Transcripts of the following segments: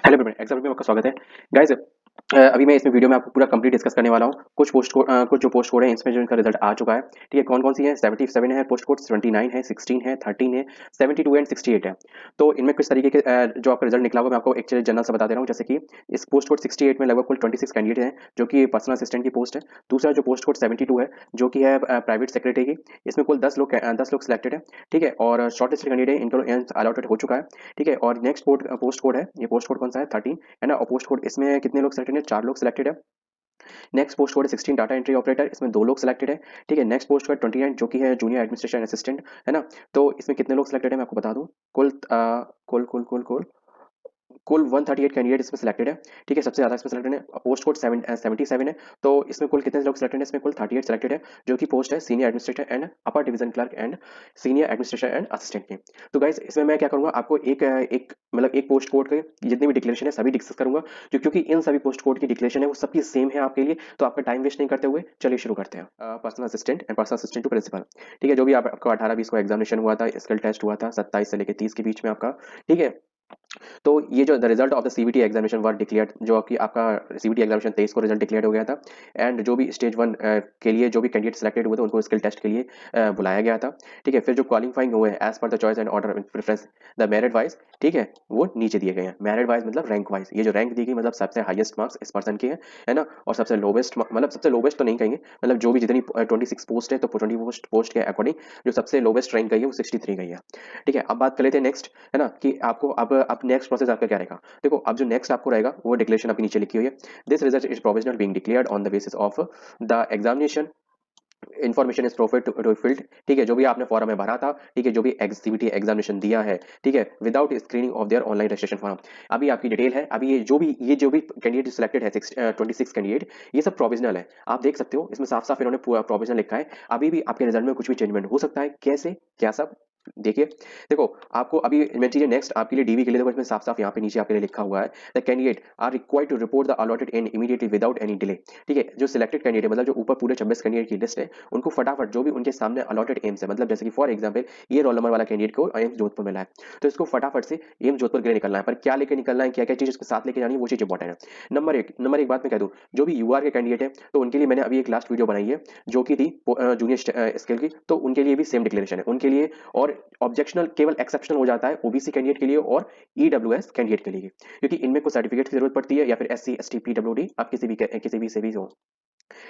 Hello everyone, exam में आपका स्वागत है। गाइस, अभी मैं इसमें वीडियो में आपको पूरा कंप्लीट डिस्कस करने वाला हूँ। कुछ जो पोस्ट कोड है इसमें जो इनका रिजल्ट आ चुका है। ठीक है, कौन कौन सी है? 77 है पोस्ट कोड, 79 है, 16 है, 13 है, 72 एंड 68 है। तो इनमें किस तरीके के जो आपका रिजल्ट निकला हुआ, मैं आपको एक चीज जनरल से बता दे रहा हूँ। जैसे कि इस पोस्ट कोड 68 में लगभग कुल 26 कैंडिडेट हैं, जो कि पर्सनल असिस्टेंट की पोस्ट है। दूसरा जो पोस्ट कोड 72 है, जो कि है प्राइवेट सेक्रेटरी की, इसमें कुल 10 लोग सिलेक्टेड है। ठीक है, और शॉर्ट लिस्टेड कैंडिडेट इनको अलॉटेड हो चुका है। ठीक है, और नेक्स्ट पोस्ट कोड है, ये पोस्ट कोड कौन सा है? 13 है ना। और पोस्ट कोड इसमें कितने लोग सिलेक्टेड हैं? 4 लोग सिलेक्टेड है। नेक्स्ट पोस्ट कोड है 16 डाटा एंट्री ऑपरेटर, इसमें 2 लोग सिलेक्टेड है। ठीक है, नेक्स्ट पोस्ट कोड 29 जो कि है जूनियर एडमिनिस्ट्रेशन असिस्टेंट, है ना। तो इसमें कितने लोग सिलेक्टेड है मैं आपको बता दूं। कुल कुल कुल कुल कुल कुल 138 कैंडिडेट इसमें सिलेक्टेड है। ठीक है, सबसे ज़्यादा इसमें सिलेक्टेड है। पोस्ट कोड 77 है। तो इसमें कुल कितने लोग सिलेक्टेड है? इसमें कुल 38 सिलेक्टेड है, जो कि पोस्ट है senior administrator and upper division clerk and senior administrator and assistant की। तो गाइस, इसमें मैं क्या करूंगा, आपको एक पोस्ट कोड के जितने भी डिक्लेरेशन है सभी डिस्कस करूंगा, क्योंकि इन सभी पोस्ट कोड की डिक्लेरेशन है वो सबकी सेम है आपके लिए। तो आपका टाइम वेस्ट नहीं करते हुए चलिए शुरू करते हैं। Personal assistant and personal assistant to principal. ठीक है, जो भी आपका 18-20 को एग्जामिनेशन हुआ था, स्किल टेस्ट हुआ था 27 से लेकर 30 के बीच में आपका। ठीक है, तो ये जो the result of the CBT examination were declared, जो कि आपका सीबीटी एग्जामिनेशन 23 को रिजल्ट डिक्लेयर हो गया था। एंड जो भी स्टेज 1 के लिए जो भी कैंडिडेट सिलेक्टेड हुए थे उनको स्किल टेस्ट के लिए बुलाया गया था। ठीक है, फिर जो क्वालिफाइंग हुए हैं as per the choice and order preference the merit wise, ठीक है, वो नीचे दिए गए हैं। मेरिट वाइज मतलब रैंक वाइज, ये जो रैंक दी गई मतलब सबसे हाईएस्ट मार्क्स इस पर्सन के हैं, है ना। और सबसे लोवेस्ट, मतलब सबसे लोवेस्ट तो नहीं कहेंगे, मतलब जो भी जितनी 26 पोस्ट है तो 20 पोस्ट के अकॉर्डिंग जो सबसे लोवेस्ट रैंक गई है वो 63 गई है। ठीक है, अब बात कर लेते हैं नेक्स्ट, है ना, कि आपको अब नेक्स्ट प्रोसेस आपका क्या रहेगा। देखो, अब जो नेक्स्ट आपको रहेगा वो डिक्लेरेशन आपके नीचे लिखी हुई है। This result is provisional being declared on the basis of the examination information is profile to filled. ठीक है, जो भी आपने फॉर्म में भरा था, ठीक है, जो भी एक्सीबीटी एग्जामिनेशन दिया है, ठीक है, without screening of their online registration form. अभी आपकी डिटेल है, अभी ये जो भी कैंडिडेट सिलेक्टेड है 26 कैंडिडेट, ये सब प्रोविजनल है। आप देख सकते हो इसमें साफ साफ इन्होंने पूरा प्रोविजनल लिखा है। अभी भी आपके रिजल्ट में कुछ भी चेंजमेंट हो सकता है। कैसे, क्या सब देखिए। देखो, आपको अभी मैं चीजें नेक्स्ट आपके लिए डीवी के लिए, देखो इसमें साफ साफ यहाँ पे नीचे आपके लिए लिखा हुआ है, the candidate are required to report the allotted and immediately without any delay. ठीक है, जो सिलेक्टेड कैंडिडेट मतलब जो ऊपर पूरे 26 कैंडिडेट की लिस्ट है, उनको फटाफट जो भी उनके सामने अलॉटेड एम्स है, मतलब जैसे कि फॉर एग्जांपल ये रोल नंबर वाला कैंडिडेट को एम्स जोधपुर मिला है, तो इसको फटाफट से एम्स जोधपुर के लिए निकलना है। पर क्या लेकर निकलना है, क्या क्या चीज उसके साथ लेके जानी है, वो चीज इंपॉर्टेंट है। नंबर एक बात मैं कह दूं, जो भी यूआर के कैंडिडेट है तो उनके लिए मैंने अभी एक लास्ट वीडियो बनाई है, जो कि थी जूनियर स्केल की, तो उनके लिए भी सेम डिक्लेरेशन है उनके लिए। और ऑब्जेक्शनल केवल एक्सेप्शनल हो जाता है ओबीसी कैंडिडेट के लिए और ईडब्ल्यूएस कैंडिडेट के लिए, क्योंकि इनमें कुछ सर्टिफिकेट की जरूरत पड़ती है, या फिर एससी एसटी पीडब्ल्यूडी, आप किसी भी से भी हो।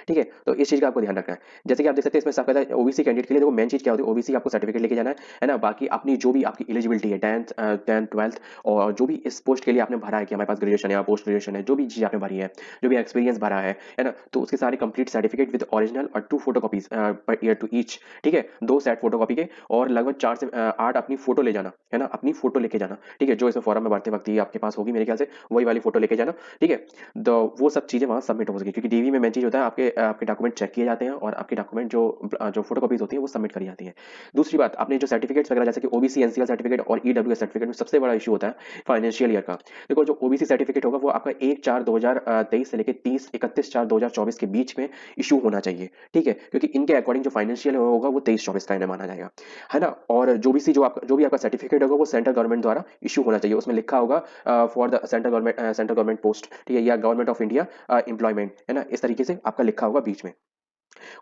ठीक है, तो इस चीज का आपको ध्यान रखना है। जैसे कि आप देख सकते हैं इसमें साफ कहता है ओबीसी कैंडिडेट के लिए, देखो मेन चीज क्या होती है, ओबीसी आपको सर्टिफिकेट लेके जाना है ना। बाकी अपनी जो भी आपकी एलिजिबिलिटी है, 10th 12th, और जो भी इस पोस्ट के लिए आपने भरा है कि हमारे पास ग्रेजुएशन है या पोस्ट ग्रेजुएशन है, जो भी चीज आपने भरी है, जो भी एक्सपीरियंस भरा है ना, तो उसके सारे कंप्लीट सर्टिफिकेट विद ओरिजिनल और 2 photocopies per year to each. ठीक है, 2 सेट फोटोकॉपी के, और लगभग 4 से 8 अपनी फोटो ले जाना, है ना, अपनी फोटो लेके जाना। ठीक है, जो इसमें फॉर्म में भरते वक्त ही आपके पास होगी मेरे ख्याल से, वही वाली फोटो लेके जाना। ठीक है, तो वो सब चीजें वहां सबमिट हो सके, क्योंकि डीवी में मेन चीज होता है आपके आपके डॉक्यूमेंट चेक किए जाते हैं, और आपके डॉक्यूमेंट जो फोटोकॉपीज होती है वो सबमिट करी जाती है। दूसरी बात, आपने जो सर्टिफिकेट्स वगैरह जैसे कि ओबीसी एनसीएल सर्टिफिकेट और ईडब्ल्यूएस सर्टिफिकेट में सबसे बड़ा इशू होता है फाइनेंशियल ईयर का। देखो, जो ओबीसी सर्टिफिकेट होगा वो आपका 1/4/2023 से लेकर 31/4/2024 के बीच में इशू होना चाहिए। ठीक है, क्योंकि इनके अकॉर्डिंग जो फाइनेंशियल होगा वो 23-24 का इन्हें माना जाएगा, है ना। और जो भी आपका सर्टिफिकेट होगा वो सेंट्रल गवर्नमेंट द्वारा इशू होना चाहिए। उसमें लिखा होगा for the central government post, ठीक है, या गवर्नमेंट ऑफ इंडिया एम्प्लॉयमेंट, है ना, इस तरीके से आपका लिखा होगा बीच में।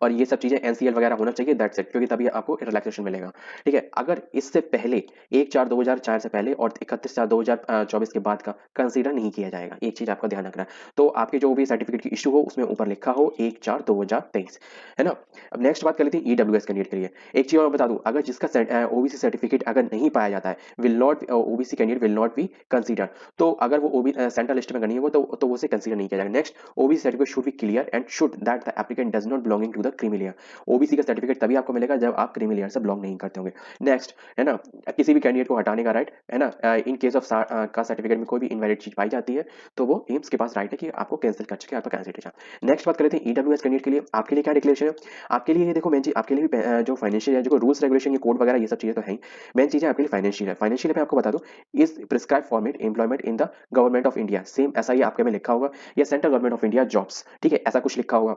और ये सब चीजें एनसीएल वगैरह होना चाहिए, दैट्स इट, क्योंकि तभी आपको रिलैक्सेशन मिलेगा। ठीक है, अगर इससे पहले 1/4/2004 से पहले और 31/4/2024 के बाद का कंसीडर नहीं किया जाएगा, एक चीज आपका ध्यान रखना है। तो आपके जो भी सर्टिफिकेट की इशू हो उसमें ऊपर लिखा हो 1/4/2023, है ना। अब नेक्स्ट बात कर लेते हैं ईडब्ल्यूएस कैंडिडेट के लिए। एक चीज और बता दूं, अगर जिसका ओबीसी सर्टिफिकेट अगर नहीं पाया जाता है, will not OBC candidate will not be consider. तो अगर वो सेंट्रल लिस्ट में नहीं होगा तो उसे कंसीडर नहीं किया जाएगा। Next, OBC certificate should be clear and should that the applicant does not belonging to the creamy layer. OBC का सर्टिफिकेट तभी आपको मिलेगा जब आप क्रीमी लेयर से बिलोंग नहीं करते होंगे। नेक्स्ट, है ना, किसी भी कैंडिडेट को हटाने का राइट, है ना, इन केस ऑफ का सर्टिफिकेट में कोई भी इनवैलिड चीज पाई जाती है तो वो एम्स के पास राइट है कि आपको कैंसिल कर सके आपका कैंसिलेशन। नेक्स्ट बात करते हैं ईडब्ल्यूएस कैंडिडेट के लिए, आपके लिए क्या डिक्लेरेशन है। आपके लिए देखो मेन चीज आपके लिए भी जो फाइनेंशियल है, जो रूल्स रेगुलेशन के कोड वगैरह ये सब चीजें तो है। मेन चीज है आपके लिए फाइनेंशियल है। फाइनेंशियल में आपको बता दूं, is prescribe format employment in the government of India, same ऐसा ही आपके में लिखा होगा, या central government of India jobs. ठीक है, ऐसा कुछ लिखा होगा।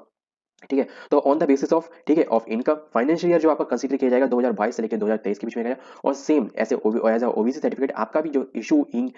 ठीक है। तो ऑन द बेसिस ऑफ, ठीक है, ऑफ इनकम फाइनेंशियल ईयर जो आपका कंसीडर किया जाएगा 2022 से लेकर 2023 के बीच में रहेगा। और सेम ऐसे एज ओबीसी सर्टिफिकेट आपका भी जो इशू इन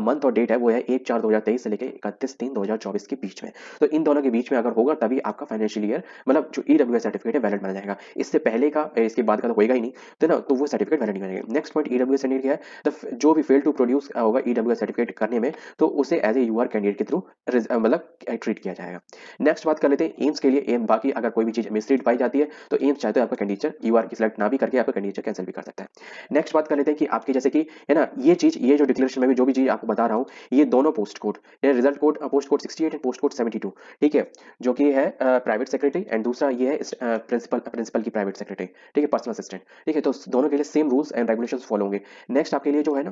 मंथ और डेट है वो है 1/4/2023 से लेकर 31/3/2024 के बीच में। तो इन दोनों के बीच में अगर होगा तभी आपका फाइनेंशियल ईयर मतलब जो ईडब्ल्यूएस सर्टिफिकेट है वैलिड माना जाएगा। इससे पहले का इसके बाद का तो होएगा ही नहीं, तो ना, तो वो सर्टिफिकेट वैलिड नहीं बनेगा। नेक्स्ट पॉइंट ईडब्ल्यूएस सर्टिफिकेट क्या है, तो जो भी फेल टू प्रोड्यूस होगा ईडब्ल्यूएस सर्टिफिकेट करने में, तो उसे एज ए यूआर कैंडिडेट के थ्रू मतलब ट्रीट किया जाएगा। नेक्स्ट बात कर लेते हैं एम्स के लिए। एम बाकी अगर कोई भी चीज मिसरीड पाई जाती है तो एम्स चाहे तो आपका कैंडिडेचर यूआर की सिलेक्ट ना भी करके आपका कैंडिडेचर कैंसिल भी कर सकता है। नेक्स्ट बात कर लेते हैं कि आपकी जैसे कि है ना, ये चीज, ये जो डिक्लेरेशन में भी जो भी चीज आपको बता रहा हूँ, ये दोनों पोस्ट कोड, ये result code post code 68 and post code 72, ठीक है, जो कि है प्राइवेट सेक्रेटरी, एंड दूसरा ये है प्रिंसिपल प्रिंसिपल की प्राइवेट सेक्रेटरी, ठीक है, पर्सनल असिस्टेंट, ठीक है। तो दोनों के लिए same rules and regulations follow होंगे। नेक्स्ट आपके लिए जो है ना,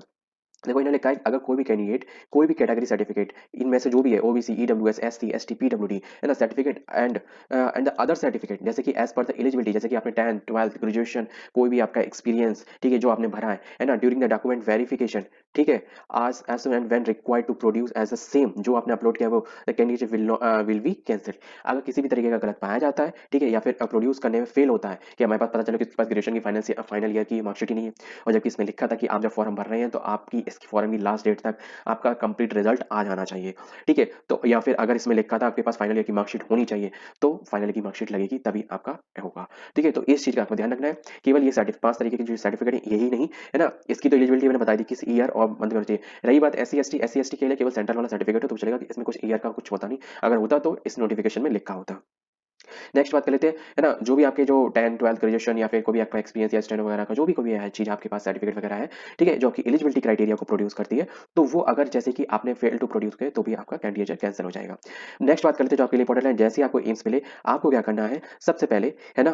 देखो इन्होंने लिखा है अगर कोई भी कैंडिडेट कोई भी कैटेगरी सर्टिफिकेट इनमें से जो भी है OBC EWS SC ST PWD है ना certificate and the other certificate, जैसे कि एज पर द एलिजिबिलिटी, जैसे कि आपने 10th 12th ग्रेजुएशन कोई भी आपका एक्सपीरियंस, ठीक है, जो आपने भरा है ना, ड्यूरिंग द डॉक्यूमेंट वेरिफिकेशन, ठीक है, आज as soon and when required to produce as the same जो आपने अपलोड किया वो the candidate will be cancel. अगर किसी भी तरीके का गलत पाया जाता है, ठीक है, या फिर प्रोड्यूस करने में फेल होता है कि हमारे पास पता चलो कि इसके पास ग्रेजुएशन की फाइनल ईयर की मार्कशीट ही नहीं है, और जबकि इसमें लिखा था कि आप जब फॉर्म भर रहे हैं तो आपकी इसकी फॉर्म की लास्ट डेट तक आपका कंप्लीट रिजल्ट आ जाना चाहिए, ठीक है। तो या फिर अगर इसमें लिखा था आपके पास फाइनल ईयर की मार्कशीट होनी चाहिए, तो फाइनल की मार्कशीट लगेगी तभी आपका होगा, ठीक है। तो इस चीज का आपको ध्यान रखना है। केवल ये 5 तरीके की जो सर्टिफिकेट है यही नहीं है ना, इसकी तो एलिजिबिलिटी मैंने बता दी किस ईयर और मंथ में होनी चाहिए। रही बात एस सी एस टी के लिए केवल सेंट्रल वाला सर्टिफिकेट है तो चलेगा, इसमें कुछ ईयर का कुछ होता नहीं, अगर होता तो इस नोटिफिकेशन में लिखा होता। नेक्स्ट बात कर लेते हैं, है ना, जो भी आपके जो 10th 12th ग्रेजुएशन या फिर कोई भी आपका एक्सपीरियंस या स्टेनो वगैरह का जो भी कोई है चीज आपके पास सर्टिफिकेट वगैरह है, ठीक है, जो आपकी एलिजिबिलिटी क्राइटेरिया को प्रोड्यूस करती है, तो वो अगर जैसे कि आपने फेल टू प्रोड्यूस किया तो भी आपका कैंडिडेचर कैंसिल हो जाएगा। नेक्स्ट बात कर लेते हैं जो आपके लिए इंपॉर्टेंट है, जैसे ही आपको एम्स मिले आपको क्या करना है, सबसे पहले है ना,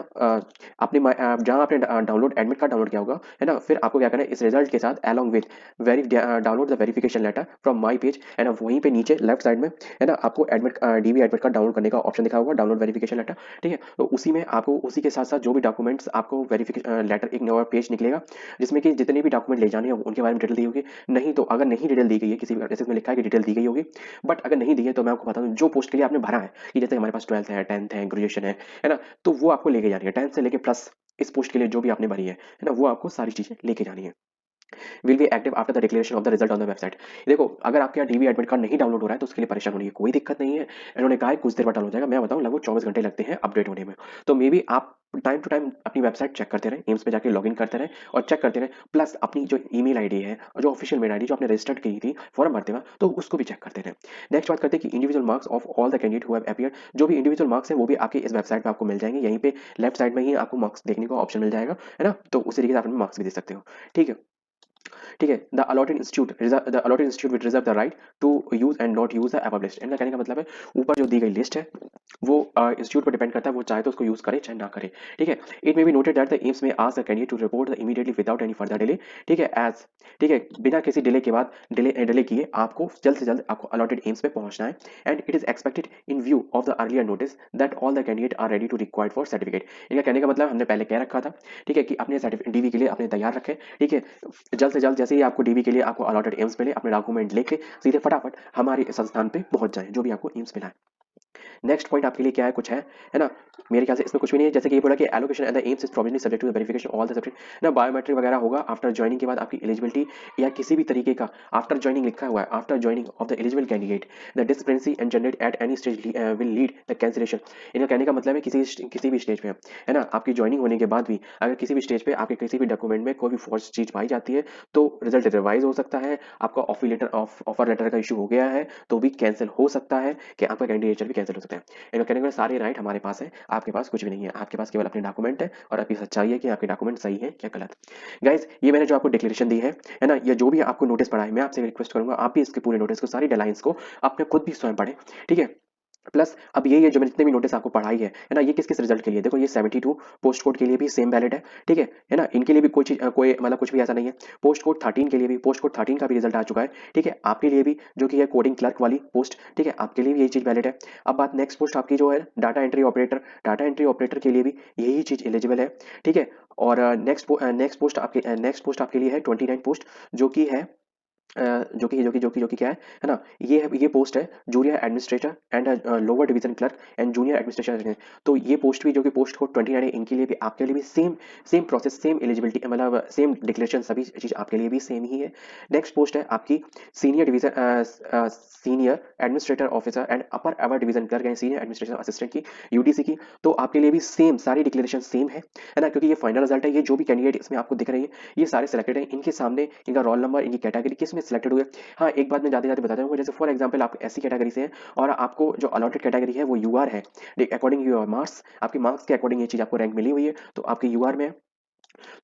अपने जहां आपने डाउनलोड एडमिट कार्ड डाउनलोड किया होगा, है ना, फिर आपको क्या करना है इस रिजल्ट के साथ along with very download the verification letter from my page, है ना, वहीं पे नीचे लेफ्ट साइड में, है ना, आपको admit DV admit card download करने का ऑप्शन दिखा होगा, डाउनलोड वेरिफिकेशन लेटर, ठीक है। तो उसी में आपको उसी के साथ साथ जो भी डॉक्यूमेंट्स आपको वेरिफिकेशन लेटर एक नया पेज निकलेगा जिसमें कि जितने भी डॉक्यूमेंट ले जाने हैं उनके बारे में डिटेल दी होगी। नहीं तो अगर नहीं डिटेल दी गई है किसी भी जैसे इसमें लिखा है कि डिटेल दी गई होगी, बट अगर नहीं दी है तो मैं आपको बता दूं जो पोस्ट के लिए आपने भरा है कि जैसे हमारे पास 12th है 10th है ग्रेजुएशन है ना, तो वो आपको लेके जानी है 10th से लेके प्लस इस पोस्ट के लिए जो भी आपने भरी है ना, वो आपको सारी चीजें लेके जानी है। Will be active after the declaration of the result on the website. देखो अगर आपके यहाँ डीवी एडमिट कार्ड नहीं डाउनलोड हो रहा है तो उसके लिए परेशान होने की कोई दिक्कत नहीं है, इन्होंने कहा है कुछ देर बाद डाउनलोड हो जाएगा, मैं बताऊं लगभग 24 घंटे लगते हैं अपडेट होने में। तो मे बी आप टाइम टू टाइम अपनी वेबसाइट चेक करते रहे, एम्स पे जाके लॉगिन करते रहे और चेक करते रहे, प्लस अपनी जो ईमेल आईडी है और जो ऑफिशियल मेल आईडी जो आपने रजिस्टर्ड की थी फॉर्म भरते वक्त तो उसको भी चेक करते रहे। नेक्स्ट बात करते हैं कि individual marks of all the candidate who have appeared, जो भी इंडिविजुअल मार्क्स हैं वो भी आपके इस वेबसाइट पे आपको मिल जाएंगे, यहीं पे लेफ्ट साइड में ही आपको मार्क्स देखने का ऑप्शन मिल जाएगा, है ना, तो उसी तरीके से आप मार्क्स भी दे सकते हो, ठीक है। ठीक है, the allotted institute will reserve the right to use and not use the above list. इनका कहने का मतलब है ऊपर जो दी गई लिस्ट है वो इंस्टीट्यूट पर डिपेंड करता है, वो चाहे तो उसको यूज करे चाहे ना करे, ठीक है। It may be noted that the AIIMS may ask the candidate to report the immediately without any further delay, ठीक है, एज, ठीक है, बिना किसी डिले के बाद डिले किए आपको जल्द से जल्द आपको अलॉटेड एम्स पे पहुंचना है, and it is expected in view of the earlier notice that all the candidate are ready to required for certificate. इनका कहने का मतलब हमने पहले कह रखा था, ठीक है, कि अपने सर्टिफिकेट डीवी के लिए अपने तैयार रखें, ठीक है, जल्द से जल्द जैसे ही आपको डीवी के लिए आपको अलॉटेड एम्स मिले अपने डॉक्यूमेंट लेके सीधे फटाफट हमारे संस्थान पे पहुंच जाएं जो भी आपको एम्स मिला है। नेक्स्ट पॉइंट आपके लिए क्या है, कुछ है ना, मेरे ख्याल से इसमें कुछ भी नहीं है, जैसे कि ये बोला कि allocation at the AIIMS is provisionally subject to the verification all the subject ना, बायोमेट्रिक वगैरह होगा आफ्टर ज्वाइनिंग के बाद आपकी एलिजिबिलिटी या किसी भी तरीके का आफ्टर ज्वाइनिंग लिखा हुआ है after joining of the eligible candidate the discrepancy and generate at any stage will lead the cancellation. इनका कहने का मतलब है किसी भी स्टेज पे है ना आपकी ज्वाइनिंग होने के बाद भी अगर किसी भी स्टेज पे आपके किसी भी डॉक्यूमेंट में कोई भी फॉल्स चीज पाई जाती है तो रिजल्ट रिवाइज हो सकता है, आपका ऑफर लेटर का इशू हो गया है तो भी कैंसिल हो सकता है कि आपका कैंडिडेचर भी कैंसिल हो सकता है। इनका कहने का सारे राइट हमारे पास है, आपके पास कुछ भी नहीं है, आपके पास केवल अपने डॉक्यूमेंट है और आपकी सच्चाई है कि आपके डॉक्यूमेंट सही है या गलत। गाइज ये मैंने जो आपको डिक्लेरेशन दी है ना, ये जो भी आपको नोटिस पढ़ा है मैं आपसे रिक्वेस्ट करूंगा आप भी इसके पूरे नोटिस को सारी डेडलाइंस को अपने खुद भी स्वयं पढ़ें, ठीक है। प्लस अब ये जो मैंने जितने भी नोटिस आपको पढ़ाई है ना, ये किस किस रिजल्ट के लिए, देखो ये 72 पोस्ट कोड के लिए भी सेम वैलिड है, ठीक है ना, इनके लिए भी कोई चीज कोई मतलब कुछ भी ऐसा नहीं है। पोस्ट कोड 13 के लिए भी पोस्ट कोड 13 का भी रिजल्ट आ चुका है, ठीक है, आपके लिए भी जो कि है कोडिंग क्लर्क वाली पोस्ट, ठीक है, आपके लिए भी यही चीज वैलिड है। अब बात नेक्स्ट पोस्ट आपकी जो है डाटा एंट्री ऑपरेटर के लिए भी यही चीज एलिजिबल है, ठीक है। और नेक्स्ट पोस्ट आपके लिए है 29 पोस्ट जो कि है जो कि क्या है ना, ये पोस्ट है junior administrator and lower division clerk and junior administrator. तो ये पोस्ट भी, जो कि पोस्ट कोड 29 है, इनके लिए भी, आपके लिए भी same same process, same eligibility, मतलब सेम डिक्लेरेशन, सभी चीज़ आपके लिए भी सेम ही है। नेक्स्ट पोस्ट है आपकी senior division senior administrator officer and upper our division clerk and senior administration assistant की, यूडीसी की। तो आपके लिए भी सेम, सारी डिक्लेरेशन सेम है ना, क्योंकि ये फाइनल रिजल्ट है। ये जो भी कैंडिडेट इसमें आपको दिख रही है, ये सारे सिलेक्टेड हैं, इनके सामने इनका रोल नंबर, इनकी कैटेगरी किस में सिलेक्टेड हुए। हाँ, एक बात मैं जाते-जाते बता दूँगा, जैसे फॉर एग्जांपल आप एससी कैटेगरी से हैं और आपको जो अलॉटेड कैटेगरी है वो यूआर है। अकॉर्डिंग योर मार्क्स, आपके मार्क्स के अकॉर्डिंग ये चीज़ आपको रैंक मिली हुई है, तो आपके यूआर में है।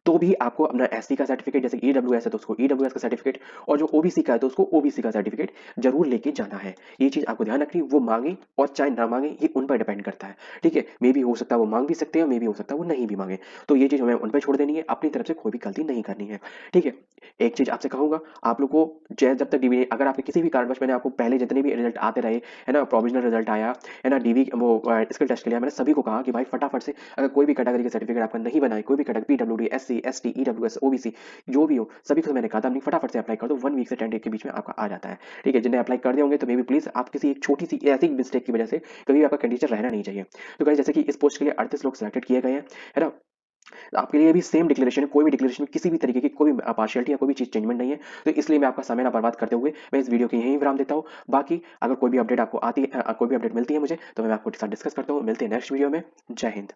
तो भी आपको अपना एससी का सर्टिफिकेट, जैसे ईडब्ल्यूएस है तो उसको ईडब्ल्यूएस का सर्टिफिकेट, और जो ओबीसी का है तो उसको ओबीसी का सर्टिफिकेट जरूर लेके जाना है। ये चीज आपको ध्यान रखनी, वो मांगे और चाहे ना मांगे, ये उन पर डिपेंड करता है। ठीक है, मे भी हो सकता है वो मांग भी सकते हैं, मे भी हो सकता है वो नहीं भी मांगे। तो ये चीज हमें उन पर छोड़ देनी है, अपनी तरफ से कोई भी गलती नहीं करनी है। ठीक है, एक चीज आपसे कहूंगा, आप लोग को जब तक डीवी, अगर आपके किसी भी कारणवश, मैंने आपको पहले जितने भी रिजल्ट आते रहे है ना, प्रोविजनल रिजल्ट आया है ना, डीवी वो स्किल टेस्ट के लिए, मैंने सभी को कहा कि भाई फटाफट से, अगर कोई भी कैटेगरी का सर्टिफिकेट आपका नहीं बनाए, कोई भी category, PWD, SC, ST, EWS, OBC, जो भी हो, सभी को मैंने कहा था, अपनी फटाफट से अप्लाई कर दो, 1 वीक से 10 डे के बीच में आपका आ जाता है। ठीक है, जिन्हें अप्लाई कर दिए होंगे तो मे बी प्लीज, आप किसी एक छोटी सी ऐसी मिस्टेक की वजह से कभी आपका कंडीशन रहना नहीं चाहिए। तो गाइस, जैसे कि इस पोस्ट के लिए 38 लोग सेलेक्टेड किए गए हैं, है ना, आपके लिए भी सेम डिक्लेरेशन है, कोई भी डिक्लेरेशन में किसी भी तरीके की कोई पार्शियलिटी या कोई भी चीज चेंजमेंट नहीं है। तो इसलिए मैं आपका समय ना बर्बाद करते हुए मैं इस वीडियो के यहीं विराम देता हूँ। बाकी अगर कोई भी अपडेट आपको आती है, कोई भी अपडेट मिलती है मुझे, तो मैं आपको साथ डिस्कस करता हूँ। मिलते हैं नेक्स्ट वीडियो में। जय हिंद।